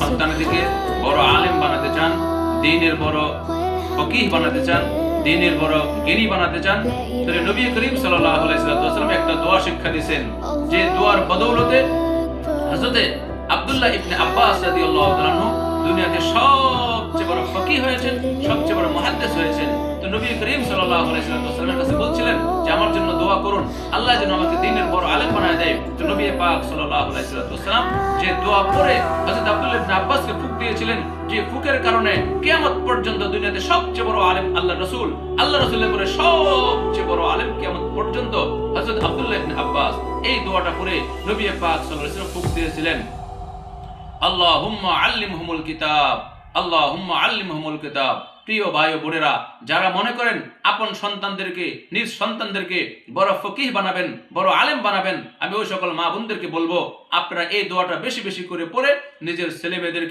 সন্তানদেরকে বড় আলেম বানাতে চান, দ্বীনের বড় ফকিহ বানাতে চান, দ্বীনের বড় জ্ঞানী বানাতে চান, তাহলে নবী করিম সাল্লাল্লাহু আলাইহি ওয়াসাল্লাম একটা দোয়া শিক্ষা দিয়েছেন, যে দোয়ার বদৌলতে হযরতে আব্দুল্লাহ ইবনে আব্বাস রাদিয়াল্লাহু তাআলা আনহু দুনিয়াতে সবচেয়ে বড় ফকিহ হয়েছেন, সবচেয়ে বড় মুহাদ্দিস হয়েছেন। তো নবী করিম সাল্লাল্লাহু আলাইহি ওয়াসাল্লামের কাছে বলছিলেন যে আমার জন্য দোয়া করুন, আল্লাহ যেন আমাকে দ্বীনের বড় আলেম বানায় দেয়। তো নবী পাক সাল্লাল্লাহু আলাইহি ওয়াসাল্লাম যে দোয়া পড়ে হযরত আব্দুল্লাহ ইবনে আব্বাসকে ফুঁক দিয়েছিলেন, যে ফুঁকের কারণে কিয়ামত পর্যন্ত দুনিয়াতে সবচেয়ে বড় আলেম আল্লাহর রাসূলের পরে সবচেয়ে বড় আলেম কিয়ামত পর্যন্ত হযরত আব্দুল্লাহ ইবনে আব্বাস এই দোয়াটা পড়ে নবী পাক সাল্লাল্লাহু আলাইহি ওয়াসাল্লাম ফুঁক দিয়েছিলেন, আল্লাহুম্মা আল্লিমহুমুল কিতাব, আল্লাহুম্মা আল্লিমহুমুল কিতাব। প্রিয় ভাই ও বোনেরা, যারা মনে করেন আপন সন্তানদেরকে, নিজ সন্তানদেরকে বড় ফকিহ বানাবেন, বড় আলেম বানাবেন, আমি ওই সকল মা বোনদেরকে বলবো আপনারা এই দোয়াটা বেশি বেশি করে পড়ে নিজের ছেলে মেয়েদেরকে